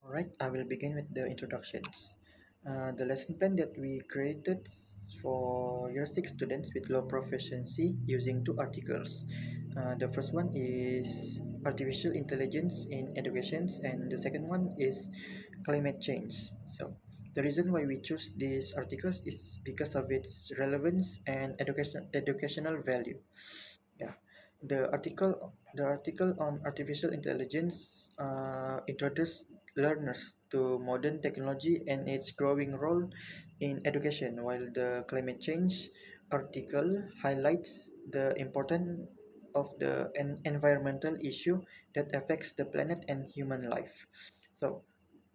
Alright, I will begin with the introductions. The lesson plan that we created for year 6 students with low proficiency using two articles. The first one is artificial intelligence in educations, and the second one is climate change. So the reason why we choose these articles is because of its relevance and educational value. Yeah, the article on artificial intelligence introduced learners to modern technology and its growing role in education, while the climate change article highlights the importance of the environmental issue that affects the planet and human life. So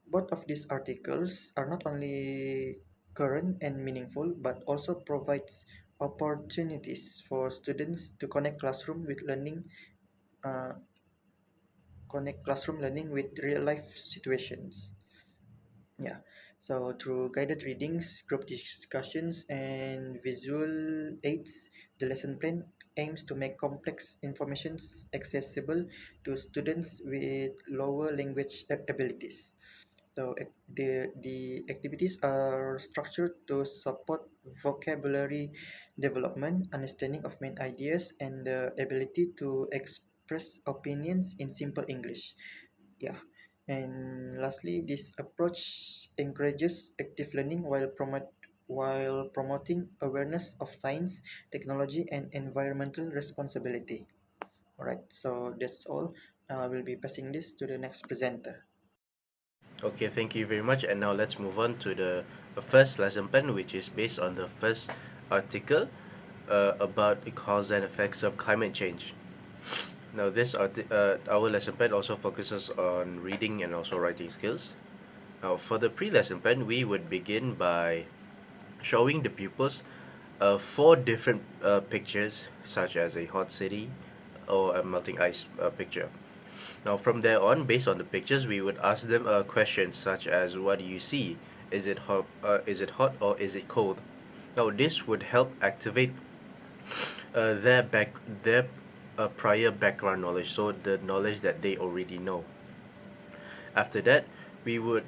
both of these articles are not only current and meaningful, but also provides opportunities for students to uh, connect classroom learning with real life situations. Yeah. So through guided readings, group discussions, and visual aids, the lesson plan aims to make complex information accessible to students with lower language abilities. So the activities are structured to support vocabulary development, understanding of main ideas, and the ability to express opinions in simple English. Yeah. And lastly, this approach encourages active learning while promoting awareness of science, technology, and environmental responsibility. All right. So that's all. I will be passing this to the next presenter. Okay, thank you very much. And now let's move on to the first lesson plan, which is based on the first article about the cause and effects of climate change. Now, our lesson plan also focuses on reading and also writing skills. Now, for the pre-lesson plan, we would begin by showing the pupils four different pictures, such as a hot city or a melting ice picture. Now, from there on, based on the pictures, we would ask them questions such as, "What do you see? Is it hot? Is it hot or is it cold?" Now, this would help activate their prior background knowledge, so the knowledge that they already know. After that, we would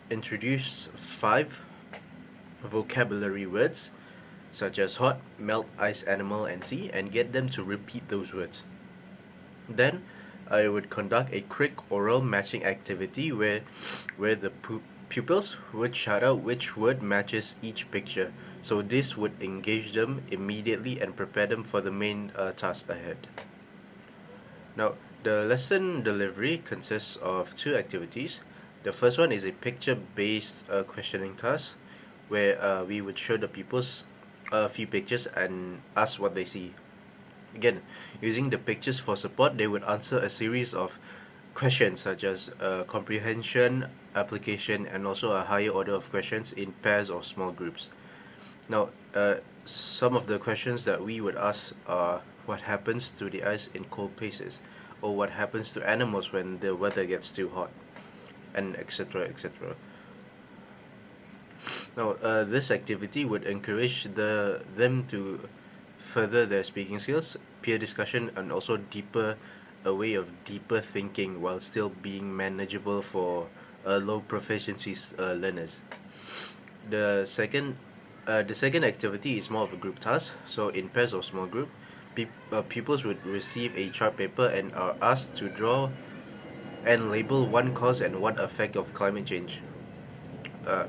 introduce five vocabulary words such as hot, melt, ice, animal, and sea, and get them to repeat those words. Then I would conduct a quick oral matching activity where the pupils would shout out which word matches each picture. So this would engage them immediately and prepare them for the main task ahead. Now, the lesson delivery consists of two activities. The first one is a picture-based questioning task, where we would show the pupils a few pictures and ask what they see. Again, using the pictures for support, they would answer a series of questions such as comprehension, application, and also a higher order of questions in pairs or small groups. Now, some of the questions that we would ask are what happens to the ice in cold places, or what happens to animals when the weather gets too hot, and etc. etc. Now, this activity would encourage them to further their speaking skills, peer discussion, and also a way of deeper thinking while still being manageable for low proficiency learners. The second activity is more of a group task. So in pairs or small group, pupils would receive a chart paper and are asked to draw and label one cause and one effect of climate change. Uh,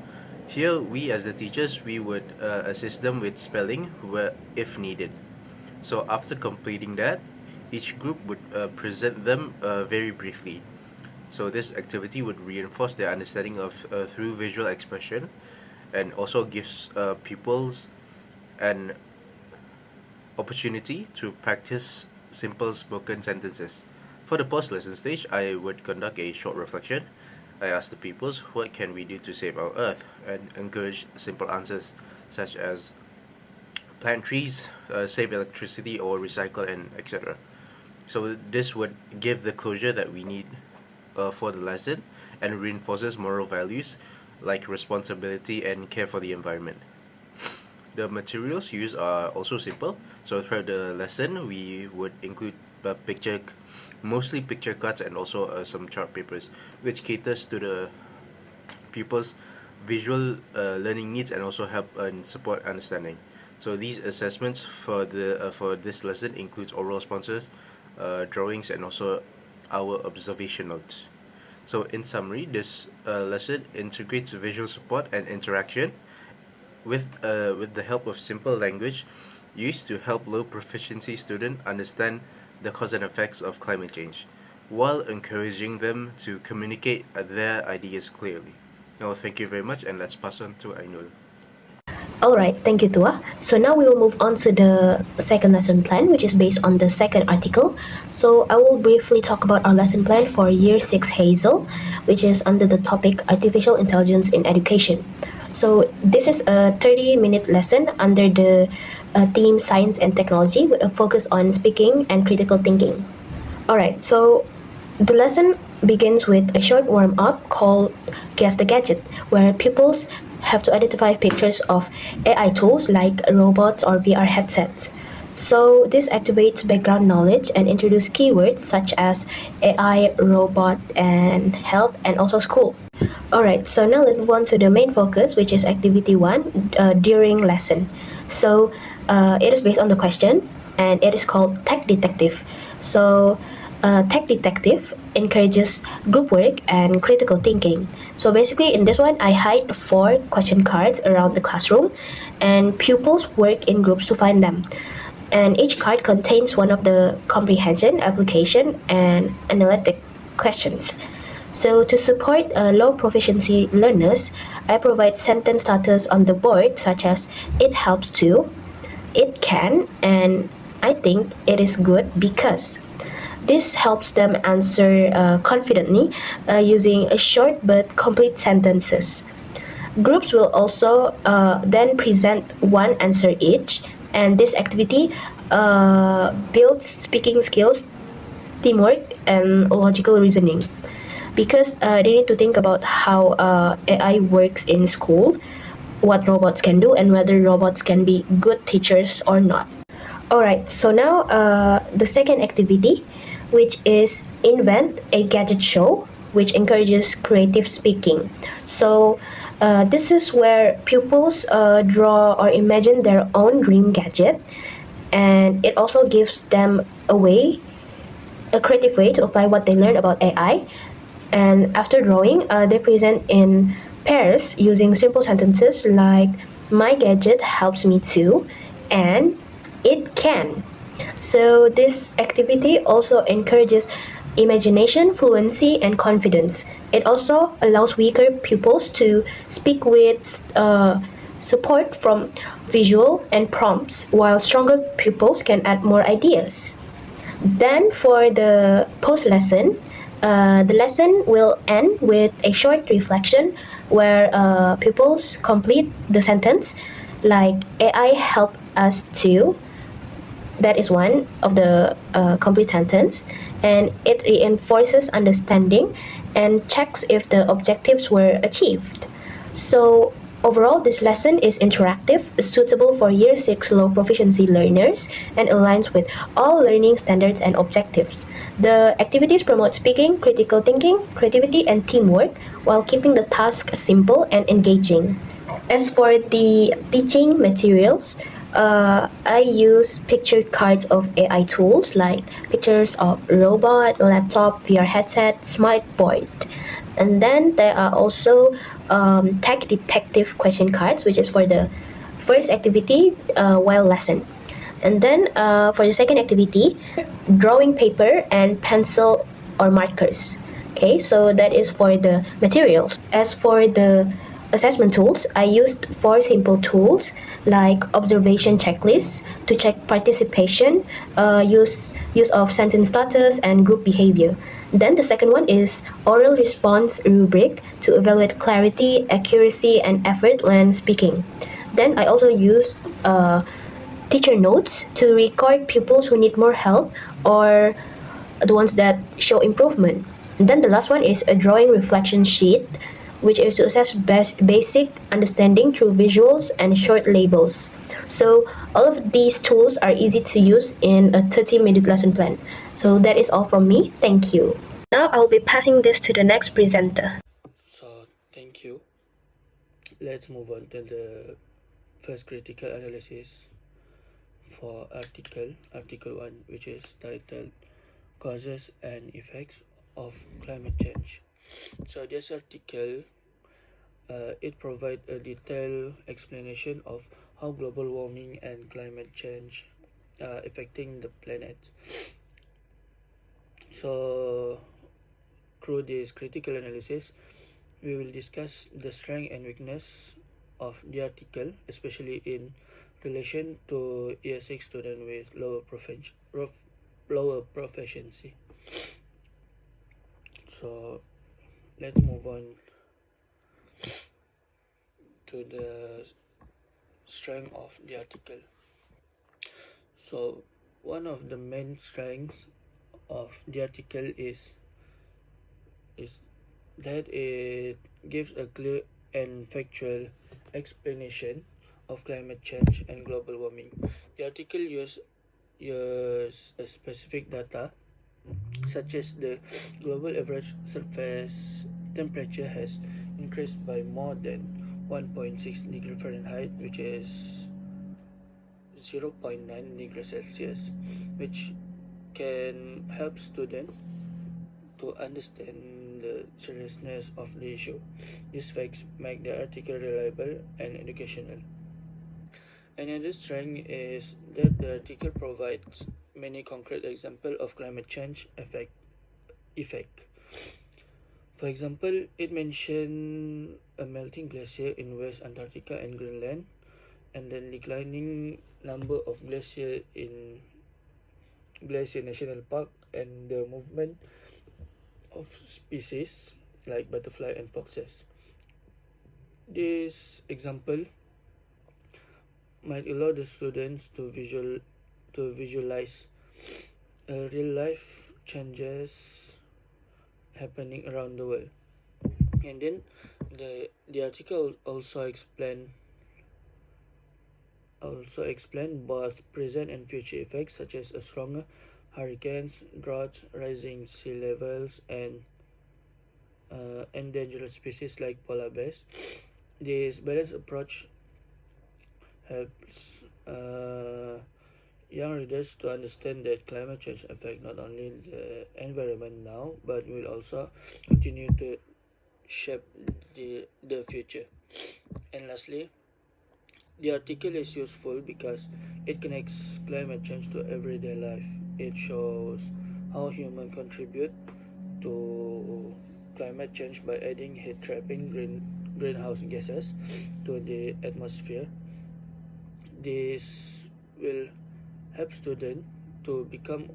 Here, we as the teachers, we would assist them with spelling if needed. So after completing that, each group would present them very briefly. So this activity would reinforce their understanding of through visual expression, and also gives pupils an opportunity to practice simple spoken sentences. For the post lesson stage, I would conduct a short reflection. I ask the pupils what can we do to save our earth and encourage simple answers such as plant trees, save electricity, or recycle, and etc. So this would give the closure that we need for the lesson and reinforces moral values like responsibility and care for the environment. The materials used are also simple. So throughout the lesson, we would include mostly picture cards and also some chart papers, which caters to the pupils' visual learning needs and also help and support understanding. So these assessments for this lesson includes oral responses, drawings, and also our observation notes. So in summary, this lesson integrates visual support and interaction with the help of simple language used to help low proficiency students understand the cause and effects of climate change, while encouraging them to communicate their ideas clearly. Now, thank you very much, and let's pass on to Ainul. Alright, thank you, Tua. So now we will move on to the second lesson plan, which is based on the second article. So I will briefly talk about our lesson plan for Year 6 Hazel, which is under the topic Artificial Intelligence in Education. So this is a 30-minute lesson under the theme Science and Technology with a focus on speaking and critical thinking. Alright, so the lesson begins with a short warm-up called Guess the Gadget, where pupils have to identify pictures of AI tools like robots or VR headsets. So this activates background knowledge and introduce keywords such as AI, robot, and help, and also school. Alright, so now let's move on to the main focus, which is activity 1 during lesson. So it is based on the question, and it is called Tech Detective. So Tech Detective encourages group work and critical thinking. So basically, in this one, I hide 4 question cards around the classroom, and pupils work in groups to find them. And each card contains one of the comprehension, application, and analytic questions. So to support low proficiency learners, I provide sentence starters on the board such as "it helps to," "it can," and "I think it is good because." This helps them answer confidently using a short but complete sentences. Groups will also then present one answer each, and this activity builds speaking skills, teamwork, and logical reasoning. Because they need to think about how AI works in school, what robots can do, and whether robots can be good teachers or not. Alright, so now the second activity, which is invent a gadget show, which encourages creative speaking. So this is where pupils draw or imagine their own dream gadget, and it also gives them a creative way to apply what they learned about AI. And after drawing, they present in pairs using simple sentences like "My gadget helps me too," and "it can." So this activity also encourages imagination, fluency, and confidence. It also allows weaker pupils to speak with support from visual and prompts, while stronger pupils can add more ideas. Then for the post lesson, the lesson will end with a short reflection where pupils complete the sentence like "AI help us too." That is one of the complete sentence, and it reinforces understanding and checks if the objectives were achieved. So overall, this lesson is interactive, suitable for Year 6 low proficiency learners, and aligns with all learning standards and objectives. The activities promote speaking, critical thinking, creativity, and teamwork while keeping the task simple and engaging. As for the teaching materials, I use picture cards of AI tools like pictures of robot, laptop, VR headset, smart board. And then there are also tech detective question cards, which is for the first activity while lesson. And then for the second activity, drawing paper and pencil or markers. Okay, so that is for the materials. As for the assessment tools, I used 4 simple tools like observation checklists to check participation, use of sentence starters, and group behavior. Then the second one is oral response rubric to evaluate clarity, accuracy, and effort when speaking. Then I also used teacher notes to record pupils who need more help or the ones that show improvement. And then the last one is a drawing reflection sheet, which is to assess basic understanding through visuals and short labels. So all of these tools are easy to use in a 30-minute lesson plan. So that is all from me. Thank you. Now I'll be passing this to the next presenter. So thank you. Let's move on to the first critical analysis for article 1, which is titled Causes and Effects of Climate Change. So this article it provides a detailed explanation of how global warming and climate change are affecting the planet. So through this critical analysis, we will discuss the strength and weakness of the article, especially in relation to year 6 student with lower proficiency. So let's move on to the strength of the article. So one of the main strengths of the article is that it gives a clear and factual explanation of climate change and global warming. The article uses a specific data such as the global average surface temperature has increased by more than 1.6 degree Fahrenheit, which is 0.9 degrees Celsius, which can help students to understand the seriousness of the issue. These facts make the article reliable and educational. Another strength is that the article provides many concrete examples of climate change effect. For example, it mentioned a melting glacier in West Antarctica and Greenland, and the declining number of glaciers in Glacier National Park, and the movement of species like butterfly and foxes. This example might allow the students to visualize real life changes happening around the world. And then the article also explain both present and future effects such as a stronger hurricanes, droughts, rising sea levels, and endangered species like polar bears. This balanced approach helps young readers to understand that climate change affects not only the environment now, but will also continue to shape the future. And lastly, the article is useful because it connects climate change to everyday life. It shows how humans contribute to climate change by adding heat trapping greenhouse gases to the atmosphere. This will help students to become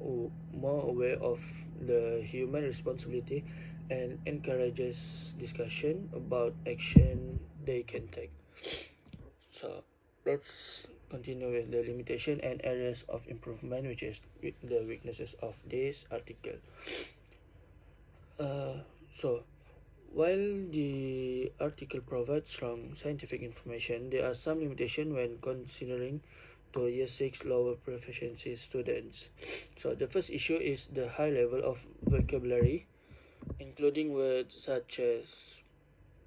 more aware of the human responsibility and encourages discussion about action they can take. So let's continue with the limitation and areas of improvement, which is the weaknesses of this article. So while the article provides strong scientific information, there are some limitations when considering to year 6 lower proficiency students. So the first issue is the high level of vocabulary, including words such as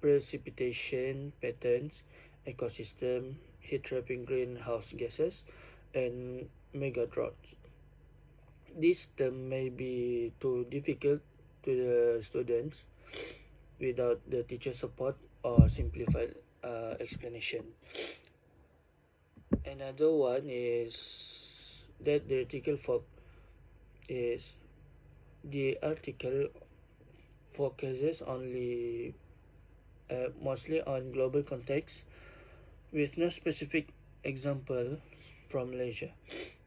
precipitation patterns, ecosystem, heat trapping greenhouse gases, and mega droughts. This term may be too difficult to the students without the teacher support or simplified explanation. Another one is that is the article focuses only mostly on global context with no specific examples from Malaysia.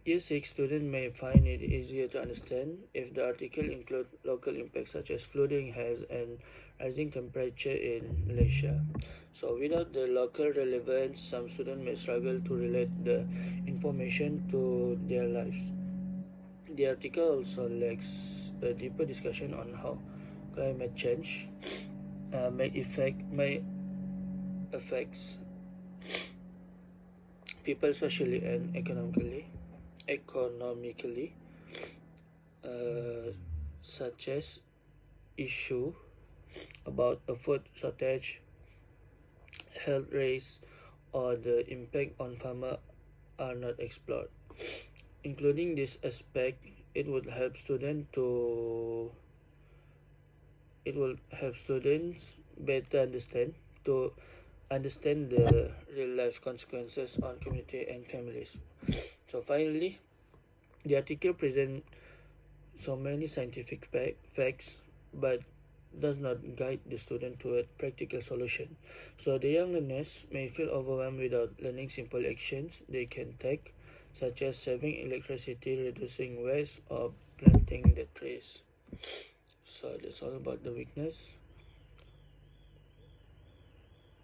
Year 6 students may find it easier to understand if the article includes local impacts such as flooding has and rising temperature in Malaysia. So without the local relevance, some students may struggle to relate the information to their lives. The article also lacks a deeper discussion on how climate change may affects people socially and economically. such as issue about a food shortage, health risks, or the impact on farmer are not explored. Including this aspect, it will help students better understand the real life consequences on community and families. So finally, the article presents so many scientific facts, but does not guide the student toward practical solution. So the young learners may feel overwhelmed without learning simple actions they can take, such as saving electricity, reducing waste, or planting the trees. So that's all about the weakness.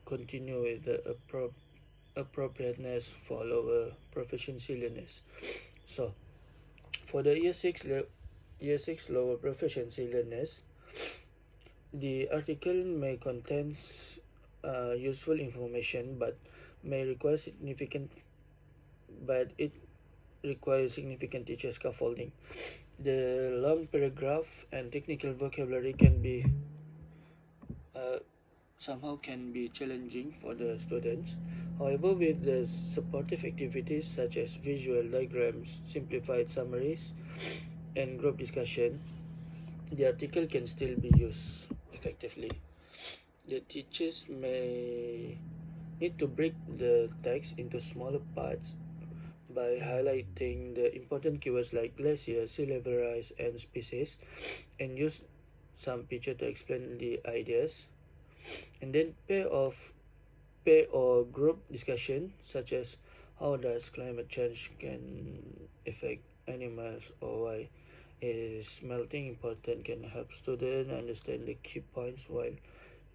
Continue with the appropriateness for lower proficiency learners. So for the year 6 lower proficiency learners, the article may contain useful information, but it requires significant teacher scaffolding. The long paragraph and technical vocabulary can be challenging for the students. However, with the supportive activities such as visual diagrams, simplified summaries, and group discussion, the article can still be used effectively. The teachers may need to break the text into smaller parts by highlighting the important keywords like glacier, sea level rise, and species, and use some picture to explain the ideas. And then pair or group discussion, such as how does climate change can affect animals, or why is melting important, can help students understand the key points while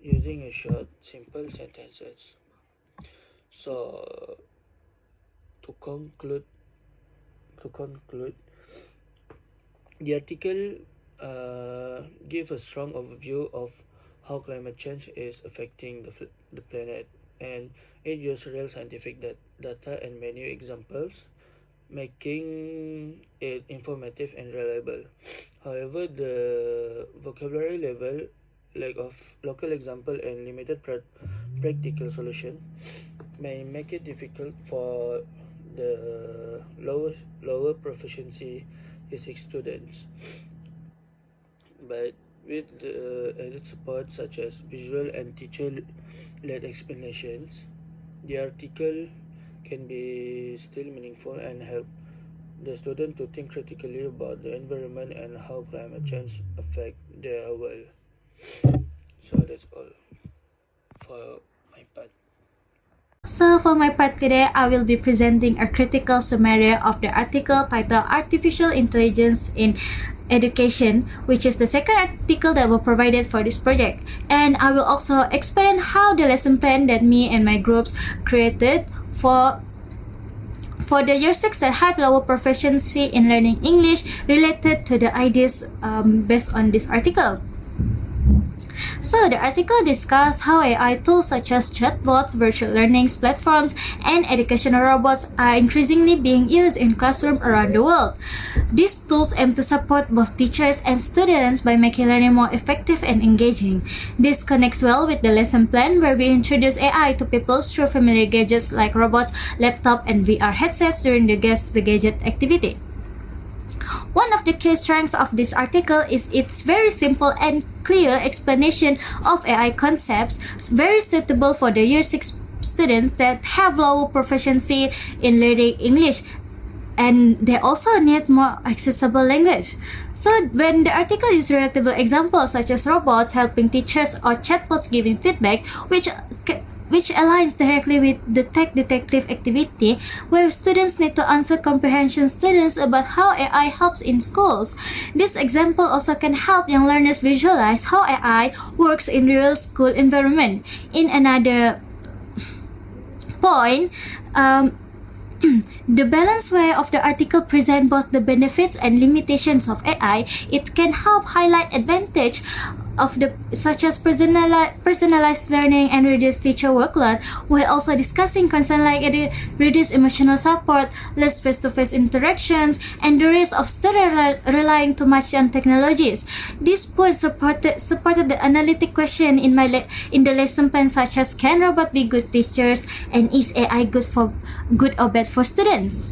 using a short, simple sentences. So to conclude, the article gives a strong overview of how climate change is affecting the planet, and it uses real scientific data and many examples, making it informative and reliable. However, the vocabulary level, lack of local example, and limited practical solution may make it difficult for the lower proficiency physics students. But with the added support such as visual and teacher-led explanations, the article can be still meaningful and help the student to think critically about the environment and how climate change affect their world. So that's all for my part. So for my part today, I will be presenting a critical summary of the article titled Artificial Intelligence in Education, which is the second article that was provided for this project. And I will also explain how the lesson plan that me and my groups created for the year 6 that have lower proficiency in learning English related to the ideas based on this article. So the article discussed how AI tools such as chatbots, virtual learning platforms, and educational robots are increasingly being used in classrooms around the world. These tools aim to support both teachers and students by making learning more effective and engaging. This connects well with the lesson plan where we introduce AI to people through familiar gadgets like robots, laptop, and VR headsets during the Guess the Gadget activity. One of the key strengths of this article is its very simple and clear explanation of AI concepts, very suitable for the year 6 students that have lower proficiency in learning English, and they also need more accessible language. So when the article uses relatable examples such as robots helping teachers or chatbots giving feedback, which aligns directly with the tech detective activity, where students need to answer comprehension students about how AI helps in schools. This example also can help young learners visualize how AI works in real school environment. In another point, the balanced way of the article presents both the benefits and limitations of AI. It can help highlight advantage of the such as personalized learning and reduced teacher workload, while also discussing concerns like reduced emotional support, less face-to-face interactions, and the risk of students relying too much on technologies. This point supported the analytic question in the lesson plan, such as can robot be good teachers and is AI good or bad for students?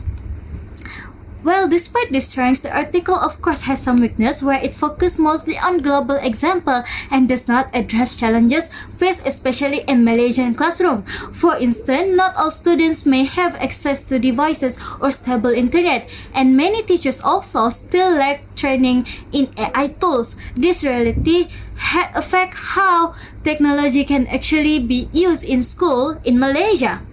Well, despite these strengths, the article of course has some weakness where it focuses mostly on global example and does not address challenges faced especially in Malaysian classroom. For instance, not all students may have access to devices or stable internet, and many teachers also still lack training in AI tools. This reality affect how technology can actually be used in school in Malaysia.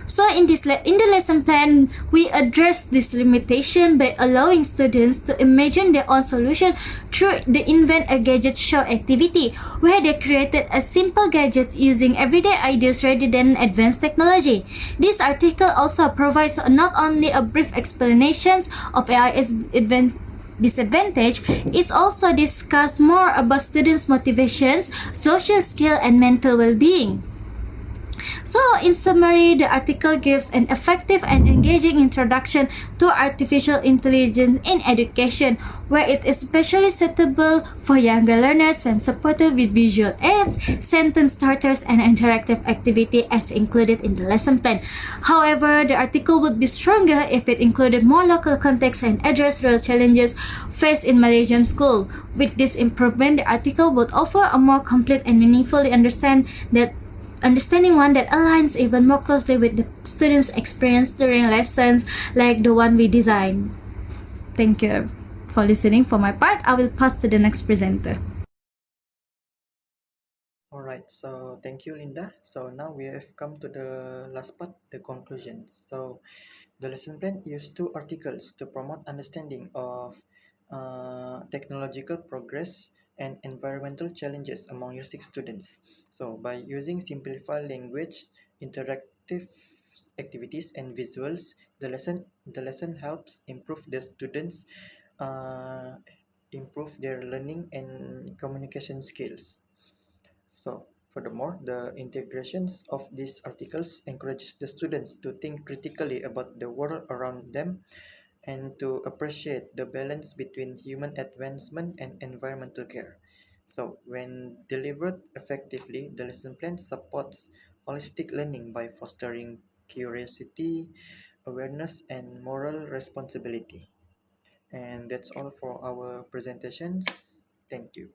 So in the lesson plan, we address this limitation by allowing students to imagine their own solution through the Invent a Gadget show activity, where they created a simple gadget using everyday ideas rather than advanced technology. This article also provides not only a brief explanations of AI's disadvantage, it also discusses more about students' motivations, social skill, and mental well-being. So, in summary, the article gives an effective and engaging introduction to artificial intelligence in education, where it is especially suitable for younger learners when supported with visual aids, sentence starters, and interactive activity as included in the lesson plan. However, the article would be stronger if it included more local context and addressed real challenges faced in Malaysian school. With this improvement, the article would offer a more complete and meaningfully understanding one that aligns even more closely with the students' experience during lessons like the one we designed. Thank you for listening. For my part, I will pass to the next presenter. Alright, so thank you, Linda. So now we have come to the last part, the conclusions. So the lesson plan used two articles to promote understanding of technological progress and environmental challenges among year 6 students. So by using simplified language, interactive activities and visuals, the lesson helps improve the students uh, improve their learning and communication skills. So, furthermore, the integrations of these articles encourages the students to think critically about the world around them and to appreciate the balance between human advancement and environmental care. So, when delivered effectively, the lesson plan supports holistic learning by fostering curiosity, awareness, and moral responsibility. And that's all for our presentations. Thank you.